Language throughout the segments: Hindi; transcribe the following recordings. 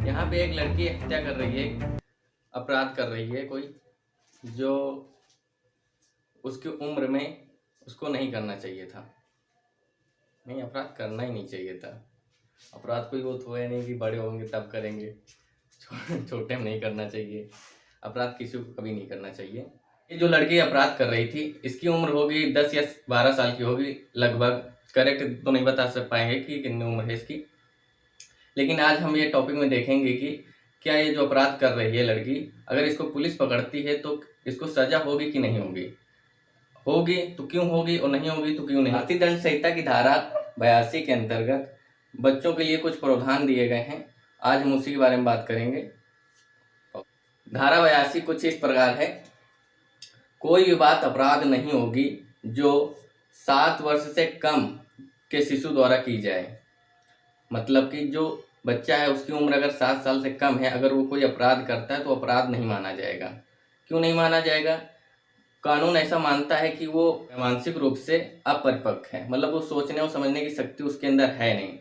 यहाँ पे एक लड़की हत्या कर रही है, अपराध कर रही है कोई, जो उसकी उम्र में उसको नहीं करना चाहिए था। नहीं, अपराध करना ही नहीं चाहिए था। अपराध कोई वो तो है नहीं कि बड़े होंगे तब करेंगे, छोटे में नहीं करना चाहिए। अपराध किसी को कभी नहीं करना चाहिए। ये जो लड़की अपराध कर रही थी, इसकी उम्र होगी 10 या 12 साल की होगी लगभग। करेक्ट तो नहीं बता पाएंगे कि कितनी उम्र है इसकी, लेकिन आज हम ये टॉपिक में देखेंगे कि क्या ये जो अपराध कर रही है लड़की, अगर इसको पुलिस पकड़ती है तो इसको सजा होगी कि नहीं होगी, होगी तो क्यों होगी और नहीं होगी तो क्यों नहीं। भारतीय दंड संहिता की धारा 82 के अंतर्गत बच्चों के लिए कुछ प्रावधान दिए गए हैं। आज हम उसी के बारे में बात करेंगे। धारा 82 कुछ इस प्रकार है, कोई भी बात अपराध नहीं होगी जो 7 वर्ष से कम के शिशु द्वारा की जाए। मतलब कि जो बच्चा है उसकी उम्र अगर 7 साल से कम है, अगर वो कोई अपराध करता है तो अपराध नहीं माना जाएगा। क्यों नहीं माना जाएगा? कानून ऐसा मानता है कि वो मानसिक रूप से अपरिपक्व है, मतलब वो सोचने और समझने की शक्ति उसके अंदर है नहीं।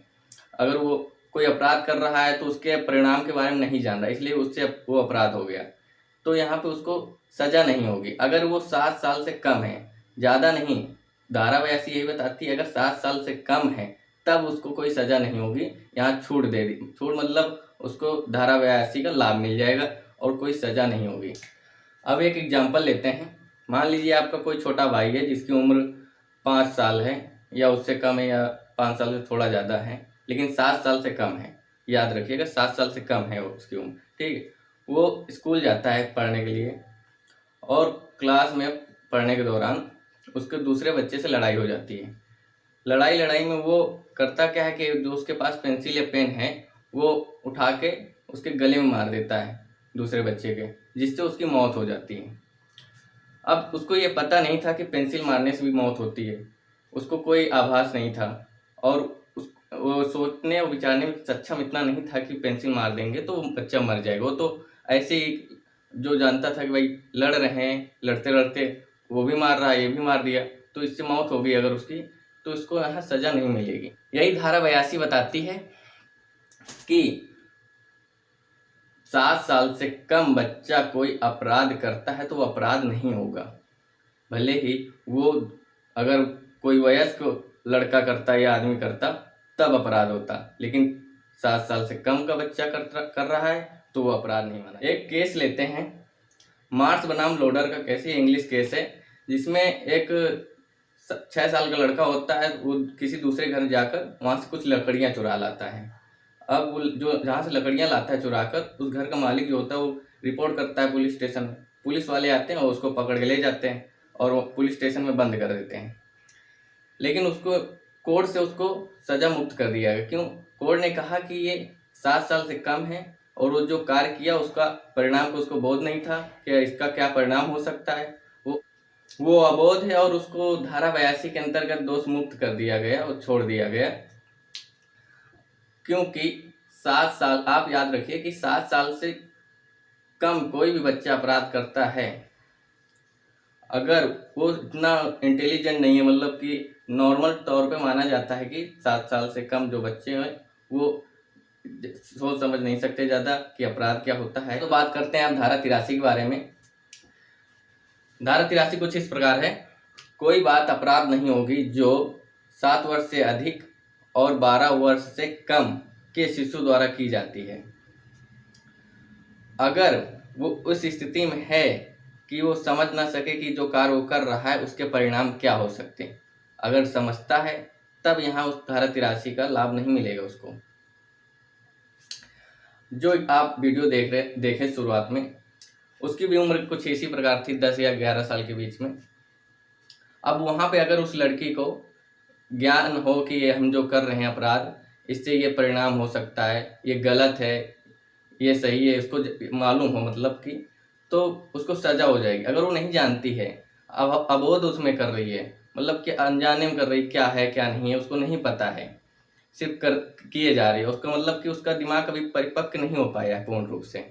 अगर वो कोई अपराध कर रहा है तो उसके परिणाम के बारे में नहीं जान रहा, इसलिए उससे वो अपराध हो गया, तो यहाँ पे उसको सजा नहीं होगी। अगर वो 7 साल से कम है, ज़्यादा नहीं, धारा 82 यही बताती है अगर 7 साल से कम है तब उसको कोई सजा नहीं होगी। यहाँ छूट दे दी, छूट मतलब उसको धारा 82 का लाभ मिल जाएगा और कोई सजा नहीं होगी। अब एक एग्जाम्पल लेते हैं। मान लीजिए आपका कोई छोटा भाई है जिसकी उम्र 5 साल है या उससे कम है, या 5 साल से थोड़ा ज़्यादा है, लेकिन 7 साल से कम है। याद रखिएगा 7 साल से कम है उसकी उम्र, ठीक है। वो स्कूल जाता है पढ़ने के लिए और क्लास में पढ़ने के दौरान उसके दूसरे बच्चे से लड़ाई हो जाती है। लड़ाई में वो करता क्या है कि जो उसके पास पेंसिल या पेन है वो उठा के उसके गले में मार देता है दूसरे बच्चे के, जिससे उसकी मौत हो जाती है। अब उसको ये पता नहीं था कि पेंसिल मारने से भी मौत होती है, उसको कोई आभास नहीं था और वो सोचने और विचारने में सक्षम इतना नहीं था कि पेंसिल मार देंगे तो बच्चा मर जाएगा। वो तो ऐसे ही जो जानता था कि भाई लड़ रहे हैं, लड़ते लड़ते वो भी मार रहा है, ये भी मार दिया, तो इससे मौत होगी अगर उसकी, तो इसको यहाँ सजा नहीं मिलेगी। यही धारा 82 बताती है कि 7 साल से कम बच्चा कोई अपराध करता है तो वो अपराध नहीं होगा। भले ही वो अगर कोई वयस्क लड़का करता या आदमी करता तब अपराध होता, लेकिन 7 साल से कम का बच्चा कर रहा है तो वो अपराध नहीं माना। एक केस लेते हैं, मार्स बनाम लोडर का केस है, इंग्लिश केस है, जिसमें एक 6 साल का लड़का होता है, वो किसी दूसरे घर जाकर वहाँ से कुछ लकड़ियाँ चुरा लाता है। अब वो जो जहाँ से लकड़ियाँ लाता है चुरा कर, उस घर का मालिक जो होता है वो रिपोर्ट करता है पुलिस स्टेशन में। पुलिस वाले आते हैं और उसको पकड़ के ले जाते हैं और वो पुलिस स्टेशन में बंद कर देते हैं। लेकिन उसको कोर्ट से उसको सजा मुक्त कर दिया गया। क्यों? कोर्ट ने कहा कि ये 7 साल से कम है और वो जो कार्य किया उसका परिणाम को उसको बोध नहीं था कि इसका क्या परिणाम हो सकता है। वो अबोध है और उसको धारा 82 के अंतर्गत दोष मुक्त कर दिया गया और छोड़ दिया गया। क्योंकि 7 साल, आप याद रखिए कि 7 साल से कम कोई भी बच्चा अपराध करता है, अगर वो इतना इंटेलिजेंट नहीं है, मतलब कि नॉर्मल तौर पे माना जाता है कि 7 साल से कम जो बच्चे हैं वो सोच समझ नहीं सकते ज़्यादा कि अपराध क्या होता है। तो बात करते हैं आप धारा 83 के बारे में। धारा 83 कुछ इस प्रकार है, कोई बात अपराध नहीं होगी जो 7 वर्ष से अधिक और 12 वर्ष से कम के शिशु द्वारा की जाती है। अगर वो उस स्थिति में है कि वो समझ ना सके कि जो कार्य वो कर रहा है उसके परिणाम क्या हो सकते हैं, अगर समझता है तब यहाँ उस धारा 83 का लाभ नहीं मिलेगा उसको। जो आप वीडियो देखे शुरुआत में, उसकी भी उम्र कुछ इसी प्रकार थी, 10 या 11 साल के बीच में। अब वहाँ पे अगर उस लड़की को ज्ञान हो कि ये हम जो कर रहे हैं अपराध, इससे ये परिणाम हो सकता है, ये गलत है, ये सही है, इसको मालूम हो, मतलब कि तो उसको सजा हो जाएगी। अगर वो नहीं जानती है, अब अबोध उसमें कर रही है, मतलब कि अनजाने में कर रही, क्या है क्या नहीं है उसको नहीं पता है, सिर्फ किए जा रही है, उसका मतलब कि उसका दिमाग कभी परिपक्व नहीं हो पाया है पूर्ण रूप से,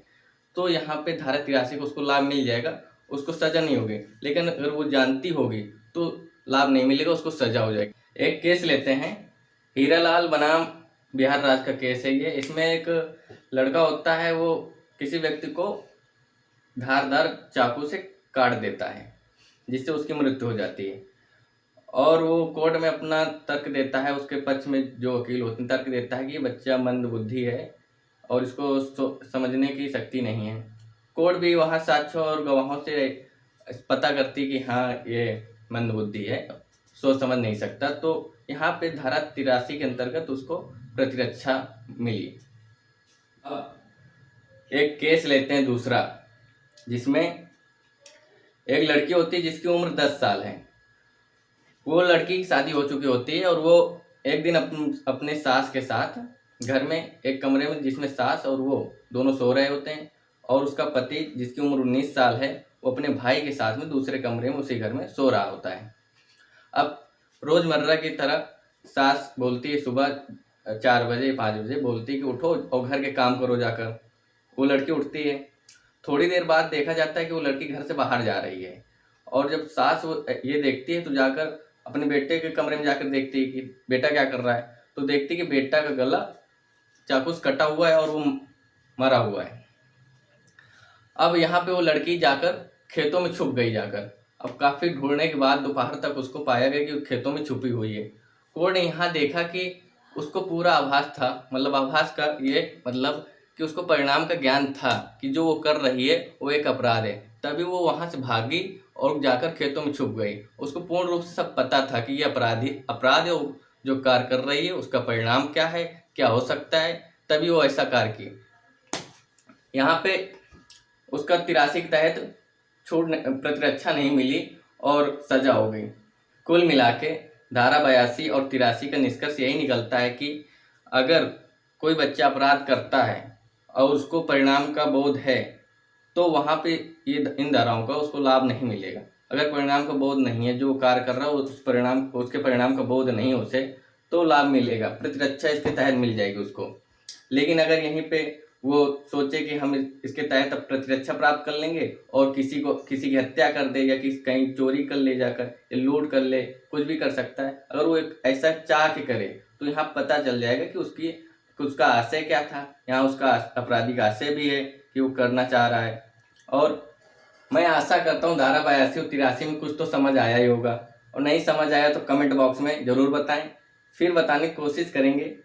तो यहाँ पे धारा 83 को उसको लाभ मिल जाएगा, उसको सजा नहीं होगी। लेकिन अगर वो जानती होगी तो लाभ नहीं मिलेगा, उसको सजा हो जाएगी। एक केस लेते हैं, हीरालाल बनाम बिहार राज्य का केस है ये। इसमें एक लड़का होता है, वो किसी व्यक्ति को धारदार चाकू से काट देता है, जिससे उसकी मृत्यु हो जाती है। और वो कोर्ट में अपना तर्क देता है, उसके पक्ष में जो वकील होते हैं तर्क देता है कि ये बच्चा मंदबुद्धि है और इसको समझने की शक्ति नहीं है। कोर्ट भी वहाँ साक्ष्यों और गवाहों से पता करती कि हाँ ये मंदबुद्धि है, सोच समझ नहीं सकता। तो यहाँ पे धारा 83 के अंतर्गत उसको प्रतिरक्षा मिली। अब एक केस लेते हैं दूसरा, जिसमें एक लड़की होती है जिसकी उम्र 10 साल है। वो लड़की की शादी हो चुकी होती है और वो एक दिन अपने सास के साथ घर में एक कमरे में, जिसमें सास और वो दोनों सो रहे होते हैं, और उसका पति जिसकी उम्र 19 साल है वो अपने भाई के साथ में दूसरे कमरे में उसी घर में सो रहा होता है। अब रोज़मर्रा की तरह सास बोलती है, सुबह 4 बजे 5 बजे बोलती है कि उठो और घर के काम करो जाकर। वो लड़की उठती है। थोड़ी देर बाद देखा जाता है कि वो लड़की घर से बाहर जा रही है, और जब सास वो ये देखती है तो जाकर अपने बेटे के कमरे में जाकर देखती है कि बेटा क्या कर रहा है। तो देखती है कि बेटा का गला चाकू से कटा हुआ है और वो मरा हुआ है। अब यहाँ पे वो लड़की जाकर खेतों में छुप गई जाकर। अब काफ़ी ढूंढने के बाद दोपहर तक उसको पाया गया कि वो खेतों में छुपी हुई है। कोर्ट ने यहाँ देखा कि उसको पूरा आभास था, मतलब आभास का ये मतलब कि उसको परिणाम का ज्ञान था कि जो वो कर रही है वो एक अपराध है, तभी वो वहाँ से भागी और जाकर खेतों में छुप गई। उसको पूर्ण रूप से सब पता था कि ये अपराध है, वो जो कार्य कर रही है उसका परिणाम क्या है, क्या हो सकता है, तभी वो ऐसा कार्य की। यहाँ पे उसका 83 के तहत प्रतिरक्षा नहीं मिली और सजा हो गई। कुल मिला के धारा 82 और 83 का निष्कर्ष यही निकलता है कि अगर कोई बच्चा अपराध करता है और उसको परिणाम का बोध है तो वहाँ पे ये इन धाराओं का उसको लाभ नहीं मिलेगा। अगर परिणाम का बोध नहीं है, जो कार्य कर रहा है उसके परिणाम का बोध नहीं उसे, तो लाभ मिलेगा, प्रतिरक्षा इसके तहत मिल जाएगी उसको। लेकिन अगर यहीं पे वो सोचे कि हम इसके तहत अब प्रतिरक्षा प्राप्त कर लेंगे और किसी की हत्या कर दे या कहीं चोरी कर ले जाकर या लूट कर ले, कुछ भी कर सकता है। अगर वो एक ऐसा चाह के करे तो यहाँ पता चल जाएगा कि उसका आशय क्या था। यहाँ उसका आपराधिक आशय भी है कि वो करना चाह रहा है। और मैं आशा करता हूँ धारा 82 और 83 में कुछ तो समझ आया ही होगा, और नहीं समझ आया तो कमेंट बॉक्स में ज़रूर बताएं, फिर बताने की कोशिश करेंगे।